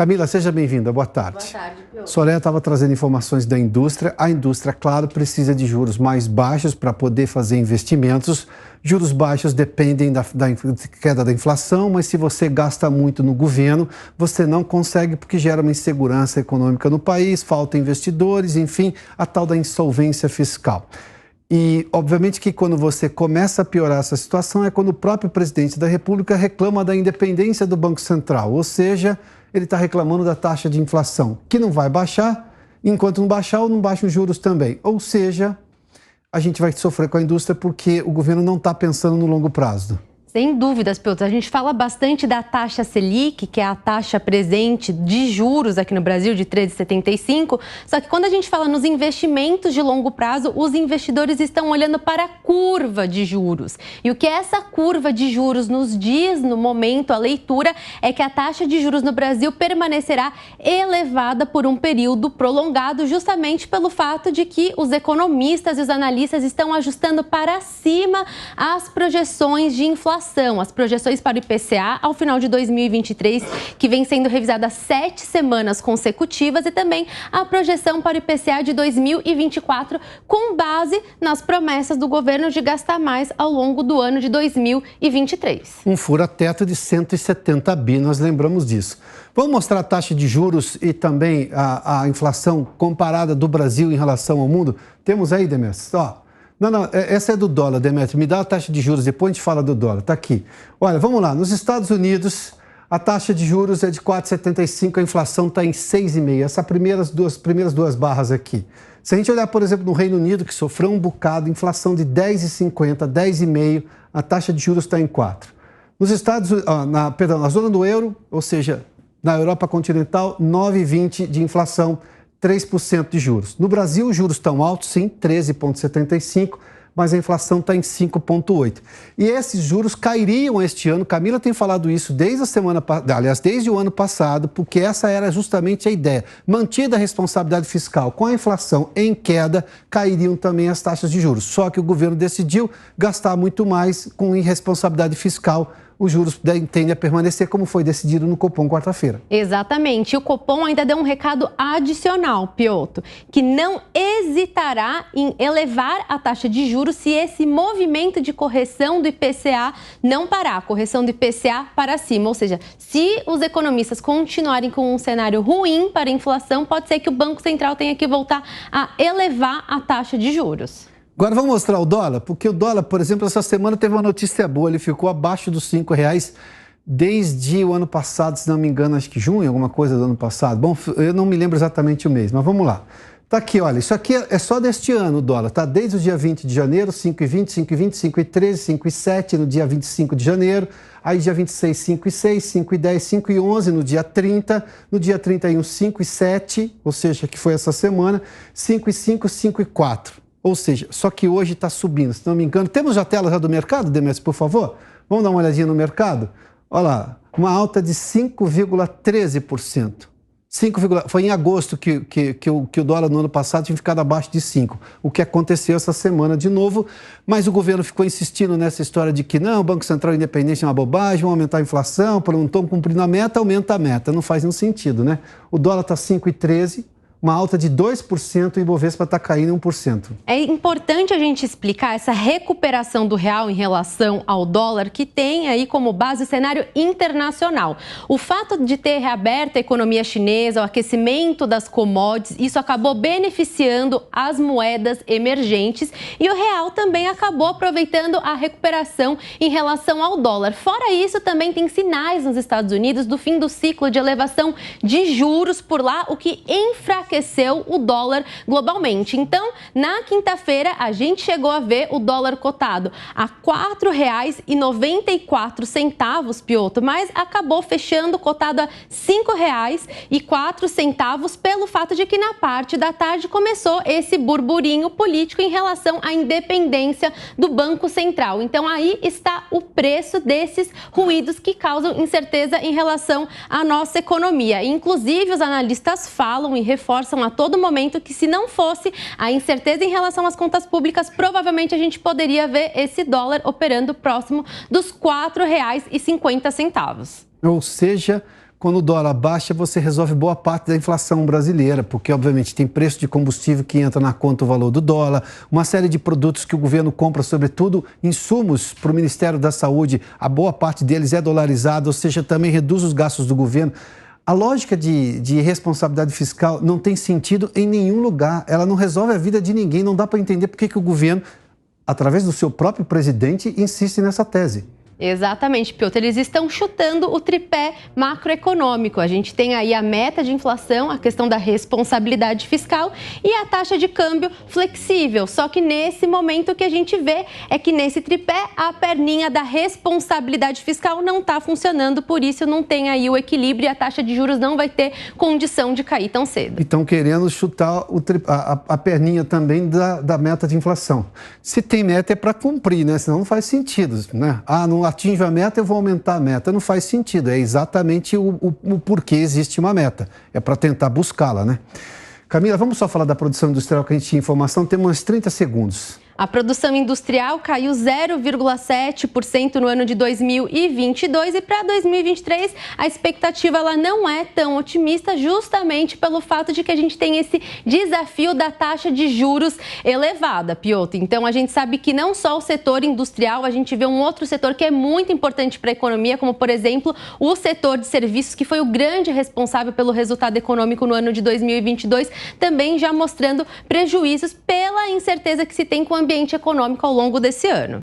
Camila, seja bem-vinda. Boa tarde. Boa tarde, Piotr. Soraya estava trazendo informações da indústria. A indústria, claro, precisa de juros mais baixos para poder fazer investimentos. Juros baixos dependem da queda da inflação, mas se você gasta muito no governo, você não consegue porque gera uma insegurança econômica no país, falta investidores, enfim, a tal da insolvência fiscal. E, obviamente, que quando você começa a piorar essa situação é quando o próprio presidente da República reclama da independência do Banco Central, ou seja, ele está reclamando da taxa de inflação, que não vai baixar, enquanto não baixar, não baixam os juros também. Ou seja, a gente vai sofrer com a indústria porque o governo não está pensando no longo prazo. Sem dúvidas, Piotr. A gente fala bastante da taxa Selic, que é a taxa presente de juros aqui no Brasil, de 13,75. Só que quando a gente fala nos investimentos de longo prazo, os investidores estão olhando para a curva de juros. E o que essa curva de juros nos diz no momento, a leitura, é que a taxa de juros no Brasil permanecerá elevada por um período prolongado, justamente pelo fato de que os economistas e os analistas estão ajustando para cima as projeções de inflação. As projeções para o IPCA ao final de 2023, que vem sendo revisada há 7 semanas consecutivas, e também a projeção para o IPCA de 2024, com base nas promessas do governo de gastar mais ao longo do ano de 2023. Um fura-teto de 170 bi, nós lembramos disso. Vamos mostrar a taxa de juros e também a inflação comparada do Brasil em relação ao mundo? Temos aí, Demetrio? Ó. Não, essa é do dólar, Demetrio. Me dá a taxa de juros, depois a gente fala do dólar. Está aqui. Olha, vamos lá. Nos Estados Unidos, a taxa de juros é de 4,75, a inflação está em 6,5. Essas primeiras duas barras aqui. Se a gente olhar, por exemplo, no Reino Unido, que sofreu um bocado, inflação de 10,50, 10,5, a taxa de juros está em 4. Nos na zona do euro, ou seja, na Europa continental, 9,20 de inflação, 3% de juros. No Brasil, os juros estão altos, sim, 13,75%, mas a inflação está em 5,8%. E esses juros cairiam este ano. Camila tem falado isso desde desde o ano passado, porque essa era justamente a ideia. Mantida a responsabilidade fiscal com a inflação em queda, cairiam também as taxas de juros. Só que o governo decidiu gastar muito mais com irresponsabilidade fiscal. Os juros tendem a permanecer como foi decidido no Copom quarta-feira. Exatamente. E o Copom ainda deu um recado adicional, Piotr, que não hesitará em elevar a taxa de juros se esse movimento de correção do IPCA não parar, a correção do IPCA para cima. Ou seja, se os economistas continuarem com um cenário ruim para a inflação, pode ser que o Banco Central tenha que voltar a elevar a taxa de juros. Agora vamos mostrar o dólar, porque o dólar, por exemplo, essa semana teve uma notícia boa, ele ficou abaixo dos R$5 desde o ano passado, se não me engano, acho que junho, alguma coisa do ano passado. Bom, eu não me lembro exatamente o mês, mas vamos lá. Tá aqui, olha, isso aqui é só deste ano o dólar, tá? Desde o dia 20 de janeiro, 5,20, 5,20, 5,13, 5,7 no dia 25 de janeiro, aí dia 26, 5,6, 5,10, 5,11 no dia 30, no dia 31, 5,7, ou seja, que foi essa semana, 5,5, 5,4. Ou seja, só que hoje está subindo, se não me engano. Temos já tela do mercado, Demetrio, por favor? Vamos dar uma olhadinha no mercado? Olha lá, uma alta de 5,13%. Foi em agosto que o dólar no ano passado tinha ficado abaixo de 5. O que aconteceu essa semana de novo, mas o governo ficou insistindo nessa história de que não, o Banco Central independente é uma bobagem, vão aumentar a inflação, não estão cumprindo a meta, aumenta a meta. Não faz nenhum sentido, né? O dólar está 5,13%. Uma alta de 2% e o Ibovespa está caindo 1%. É importante a gente explicar essa recuperação do real em relação ao dólar, que tem aí como base o cenário internacional. O fato de ter reaberto a economia chinesa, o aquecimento das commodities, isso acabou beneficiando as moedas emergentes e o real também acabou aproveitando a recuperação em relação ao dólar. Fora isso, também tem sinais nos Estados Unidos do fim do ciclo de elevação de juros por lá, o que enfraqueceu o dólar globalmente. Então, na quinta-feira, a gente chegou a ver o dólar cotado a R$ 4,94, Piotr, mas acabou fechando cotado a R$ 5,04 pelo fato de que na parte da tarde começou esse burburinho político em relação à independência do Banco Central. Então, aí está o preço desses ruídos que causam incerteza em relação à nossa economia. Inclusive, os analistas falam e reforçam a todo momento que se não fosse a incerteza em relação às contas públicas, provavelmente a gente poderia ver esse dólar operando próximo dos R$ 4,50. Ou seja, Quando o dólar baixa, você resolve boa parte da inflação brasileira, porque, obviamente, tem preço de combustível que entra na conta o valor do dólar, uma série de produtos que o governo compra, sobretudo insumos para o Ministério da Saúde, a boa parte deles é dolarizada, ou seja, também reduz os gastos do governo. A lógica de responsabilidade fiscal não tem sentido em nenhum lugar, ela não resolve a vida de ninguém, não dá para entender por que o governo, através do seu próprio presidente, insiste nessa tese. Exatamente, Piotr. Eles estão chutando o tripé macroeconômico. A gente tem aí a meta de inflação, a questão da responsabilidade fiscal e a taxa de câmbio flexível. Só que nesse momento o que a gente vê é que nesse tripé a perninha da responsabilidade fiscal não está funcionando, por isso não tem aí o equilíbrio e a taxa de juros não vai ter condição de cair tão cedo. E estão querendo chutar a perninha também da meta de inflação. Se tem meta é para cumprir, né? Senão não faz sentido, né? Não atinge a meta, eu vou aumentar a meta. Não faz sentido, é exatamente o porquê existe uma meta. É para tentar buscá-la, né? Camila, vamos só falar da produção industrial que a gente tinha informação, temos uns 30 segundos. A produção industrial caiu 0,7% no ano de 2022 e para 2023 a expectativa ela não é tão otimista, justamente pelo fato de que a gente tem esse desafio da taxa de juros elevada, Piotr. Então a gente sabe que não só o setor industrial, a gente vê um outro setor que é muito importante para a economia, como por exemplo o setor de serviços, que foi o grande responsável pelo resultado econômico no ano de 2022, também já mostrando prejuízos pela incerteza que se tem com o ambiente econômico ao longo desse ano.